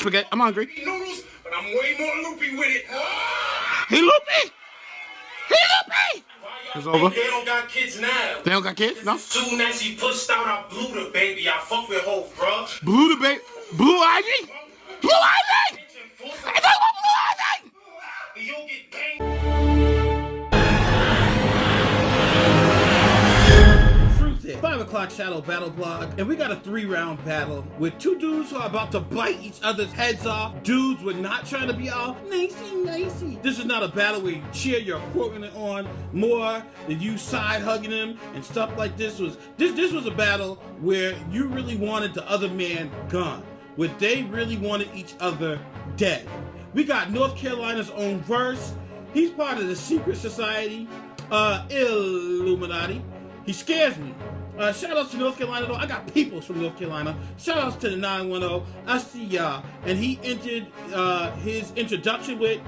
spaghetti. I'm hungry. Noodles, but I'm way more loopy with it. He loopy. He loopy. It's over. They don't got kids now. They don't got kids? No. Soon as he pushed out, I blew the baby. I fuck with hoes, bro. Blew the baby. Blue Ivy? Blue Ivy! I talking about Blue Ivy! You'll get banged. 5 o'clock Shadow Battle Blog, and we got a 3-round battle with 2 dudes who are about to bite each other's heads off. Dudes were not trying to be all nicey. This is not a battle where you cheer your opponent on more than you side hugging him and stuff like this. This was a battle where you really wanted the other man gone, where they really wanted each other dead. We got North Carolina's own Verce. He's part of the secret society, Illuminati. He scares me. Shout outs to North Carolina though. I got peoples from North Carolina. Shout outs to the 910. I see y'all. And he entered his introduction with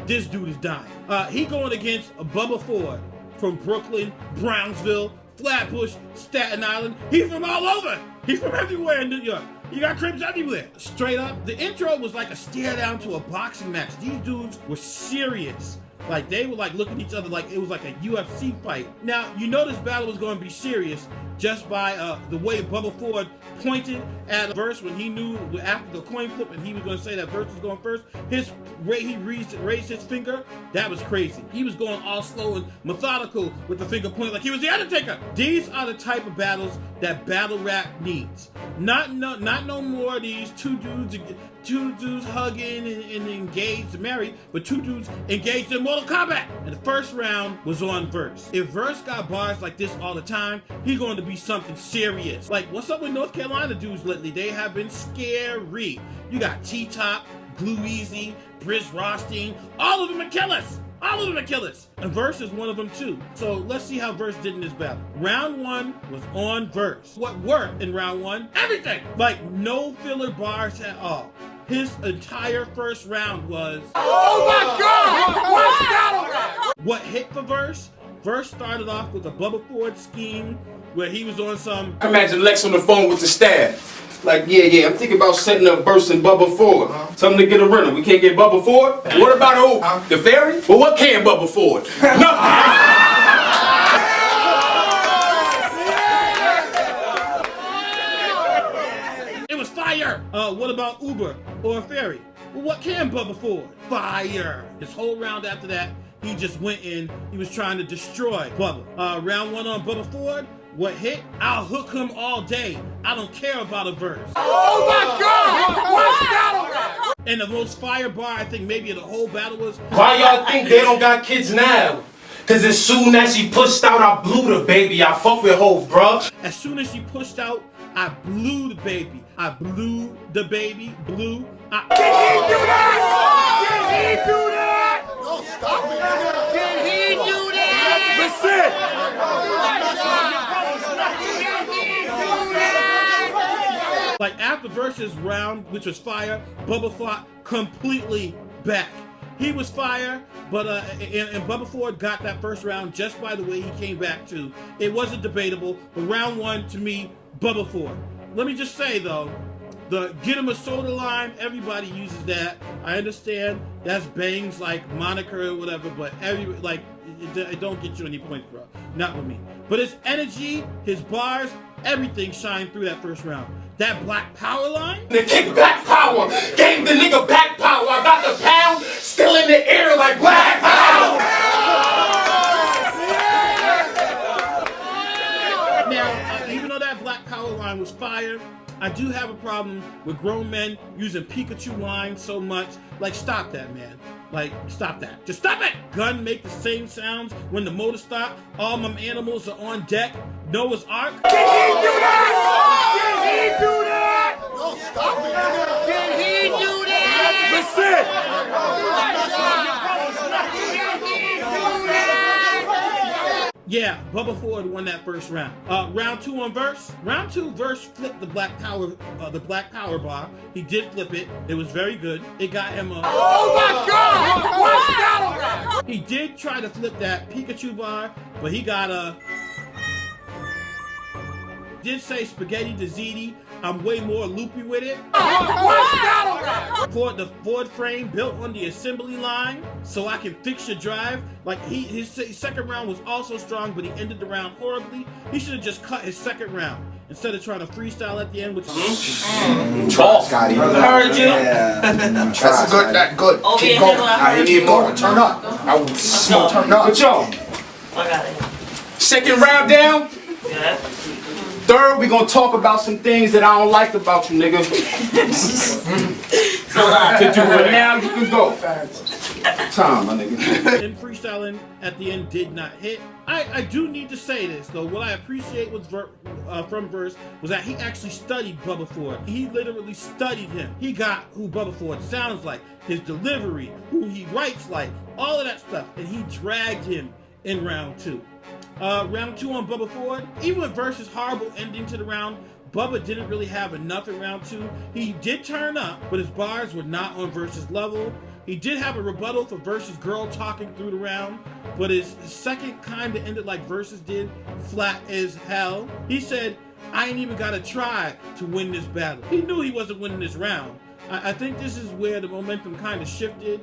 this dude is dying. He going against Bubba Forde from Brooklyn, Brownsville, Flatbush, Staten Island. He's from all over. He's from everywhere in New York. You got cribs everywhere. Straight up. The intro was like a stare down to a boxing match. These dudes were serious. Like, they were like looking at each other like it was like a UFC fight. Now, you know this battle was going to be serious just by the way Bubba Forde pointed at Verce when he knew after the coin flip and he was going to say that Verce was going first. His way he raised his finger, that was crazy. He was going all slow and methodical with the finger pointing like he was the Undertaker. These are the type of battles that battle rap needs. Not no more of these two dudes hugging and engaged and married, but 2 dudes engaged in Mortal Kombat. And the first round was on Verce. If Verce got bars like this all the time, he's going to be something serious. Like, what's up with North Carolina dudes lately? They have been scary. You got T-Top, Glue Easy, Briz Rothstein, all of them are killers. All of them are killers. And Verce is one of them too. So let's see how Verce did in this battle. Round 1 was on Verce. What worked in round 1? Everything. Like, no filler bars at all. His entire first round was, Oh my God! What's battle rap? what hit for Verce? Verce started off with a Bubba Forde scheme where he was on some. Imagine Lex on the phone with the staff. Like, yeah, I'm thinking about setting up Verce and Bubba Forde. Something to get a rental. We can't get Bubba Forde? What about who? The ferry? Well, what can Bubba Forde? Nothing. Fire! What about Uber or a ferry? Well, what can Bubba Forde? Fire! His whole round after that, he just went in, he was trying to destroy Bubba. Round 1 on Bubba Forde, what hit? I'll hook him all day. I don't care about a verse. Oh my God! What's battle rap? And the most fire bar, I think maybe of the whole battle was, Why y'all think they don't got kids now? Cause as soon as she pushed out, I blew the baby. I fuck with hoes, bro. as soon as she pushed out, I blew the baby. I blew the baby, blew. Did he do that? Did he do that? Don't stop it. Did he do that? Listen. Like after Verce's round, which was fire, Bubba fought completely back. He was fire, but and Bubba Forde got that first round just by the way he came back too. It wasn't debatable, but round 1 to me, Bubba Forde. Let me just say though, the get him a soda line, everybody uses that. I understand that's Bang's like moniker or whatever, but it don't get you any points, bro. Not with me. But his energy, his bars, everything shined through that first round. That black power line? They kick back power. Gave the nigga back power. I got the pound still in the air like black power. Now, even though that black power line was fire, I do have a problem with grown men using Pikachu lines so much. Like, stop that, man. Like, stop that. Just stop it! Gun make the same sounds when the motor stop. All my animals are on deck. Noah's Ark. Did he do that? Did he do that? Don't stop it. Did he do that? Yeah, Bubba Forde won that first round. Round 2 on Verce. Round 2, Verce flipped the black power bar. He did flip it. It was very good. It got him a. Oh my God! What's battle rap? He did try to flip that Pikachu bar, but he got a. Did say spaghetti to ziti. I'm way more loopy with it. For the Ford frame built on the assembly line, so I can fix your drive. Like his second round was also strong, but he ended the round horribly. He should have just cut his second round instead of trying to freestyle at the end, which Talk. Heard you. That's good. That good. Keep going. I need more. Turn up. I will smoke. Turn up. But yo, I got it. second round down. Yeah. Third, we gonna talk about some things that I don't like about you, nigga. So For now, you can go. Time, my nigga. and freestyling at the end did not hit. I do need to say this though. What I appreciate was from Verce was that he actually studied Bubba Forde. He literally studied him. He got who Bubba Forde sounds like, his delivery, who he writes like, all of that stuff, and he dragged him in round 2. Round 2 on Bubba Forde, even with Verce's horrible ending to the round, Bubba didn't really have enough in round 2. He did turn up, but his bars were not on Verce's level. He did have a rebuttal for Verce's girl talking through the round, but his second kind of ended like Verce's did, flat as hell. He said, I ain't even gotta try to win this battle. He knew he wasn't winning this round. I think this is where the momentum kind of shifted,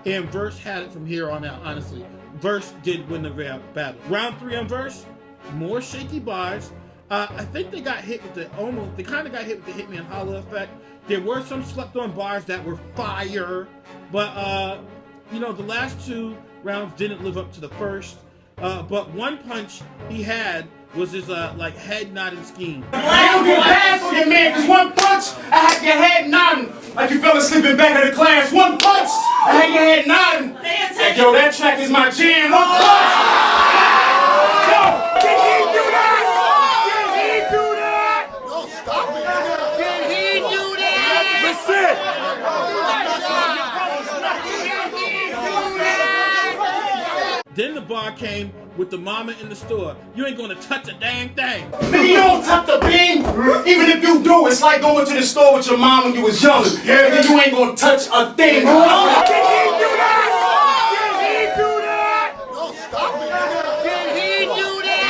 and Verce had it from here on out, honestly. Verce did win the battle. Round 3 on Verce, more shaky bars. I think they got hit with they kind of got hit with the Hitman Holla effect. There were some slept on bars that were fire, but you know, the last 2 rounds didn't live up to the first. But one punch he had was his like head nodding scheme. You don't get bad for your man, cause one punch, I had your head nodding. Like you fell asleep in back of the class. One punch, I had your head nodding. Like, yo, that track is my jam. One punch. Yo, Did he do that? Did he do that? No, stop it. Did he do that? Then the bar came with the mama in the store. You ain't gonna touch a dang thing. nigga, you don't tuck the beam. Even if you do, it's like going to the store with your mom when you was younger. Yeah, nigga, you ain't gonna touch a thing. Did he do that? Did he do that? No, stop it. Did he do that?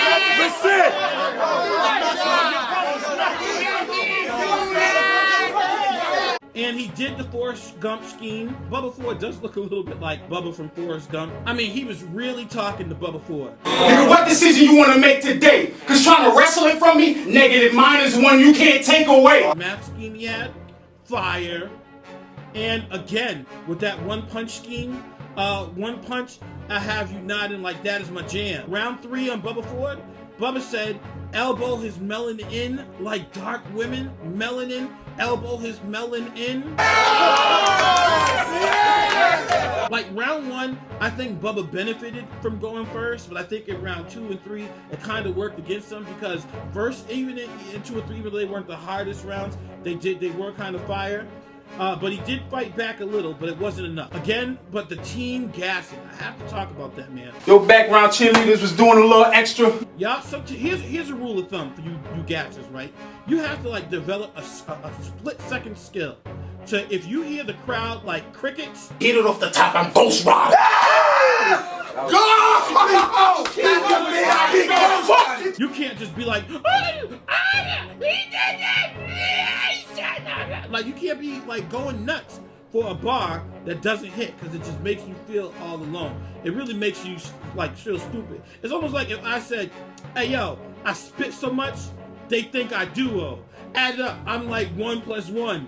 And he did the Forrest Gump scheme. Bubba Forde does look a little bit like Bubba from Forrest Gump. I mean, he was really talking to Bubba Forde. Nigga, what decision you want to make today? Cause trying to wrestle it from me, -1 you can't take away. Map scheme he had, fire. And again, with that one punch scheme, one punch, I have you nodding like that is my jam. Round 3 on Bubba Forde, Bubba said, elbow his melon in like dark women, melanin, elbow his melon in. Like round 1, I think Bubba benefited from going first, but I think in round 2 and 3, it kind of worked against him because first, even in 2 or 3, even though they weren't the hardest rounds, they were kind of fire. But he did fight back a little, but it wasn't enough. Again, but the team gassing. I have to talk about that, man. Your background cheerleaders was doing a little extra. Y'all, here's a rule of thumb for you gassers, right? You have to like develop a split-second skill. So if you hear the crowd like crickets, Hit it off the top, I'm Ghost Rider. you can't just be like, like you can't be like going nuts for a bar that doesn't hit because it just makes you feel all alone. It really makes you like feel stupid. It's almost like if I said, hey yo, I spit so much, they think I duo. Add it up, I'm like 1 + 1,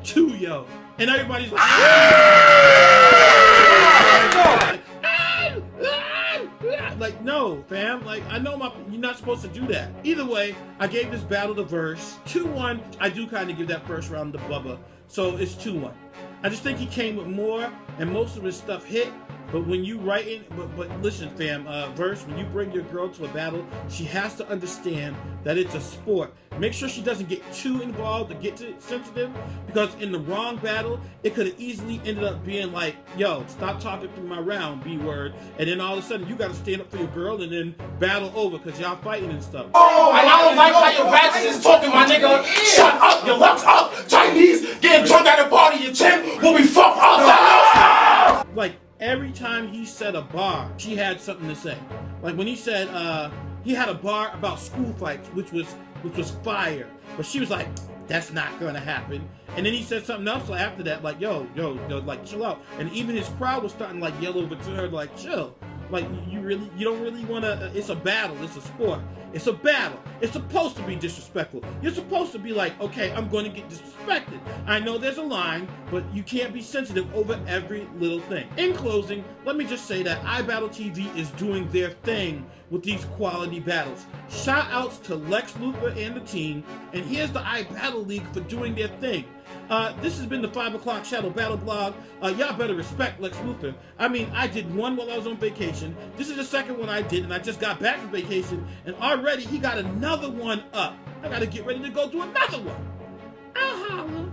2 yo. And everybody's like, like, no, fam. Like, I know you're not supposed to do that. Either way, I gave this battle to Verce. 2-1. I do kind of give that first round to Bubba. So it's 2-1. I just think he came with more, and most of his stuff hit. But when you write in, but listen, fam, Verce, when you bring your girl to a battle, she has to understand that it's a sport. Make sure she doesn't get too involved or get too sensitive, because in the wrong battle, it could have easily ended up being like, yo, stop talking through my round, B-word, and then all of a sudden you got to stand up for your girl and then battle over because y'all fighting and stuff. Oh, and I don't like how your ratchet is talking, my nigga. Shut up, your luck's up. Chinese getting drunk at a party, your chin will be fucked up. Like, every time he said said a bar, she had something to say. Like when he said he had a bar about school fights, which was fire. But she was like, that's not gonna happen. And then he said something else after that, like, yo, like, chill out. And even his crowd was starting to like yell over to her, like, chill. Like, you don't really wanna, it's a battle, it's a sport. It's a battle. It's supposed to be disrespectful. You're supposed to be like, okay, I'm going to get disrespected. I know there's a line, but you can't be sensitive over every little thing. In closing, let me just say that iBattletv is doing their thing with these quality battles. Shout outs to Lex Luthor and the team, and here's the iBattle League for doing their thing. This has been the 5 o'clock Shadow Battle blog. Y'all better respect Lex Luthor. I mean, I did one while I was on vacation. This is the second one I did, and I just got back from vacation, and already he got another one up. I gotta get ready to go do another one. I'll holler.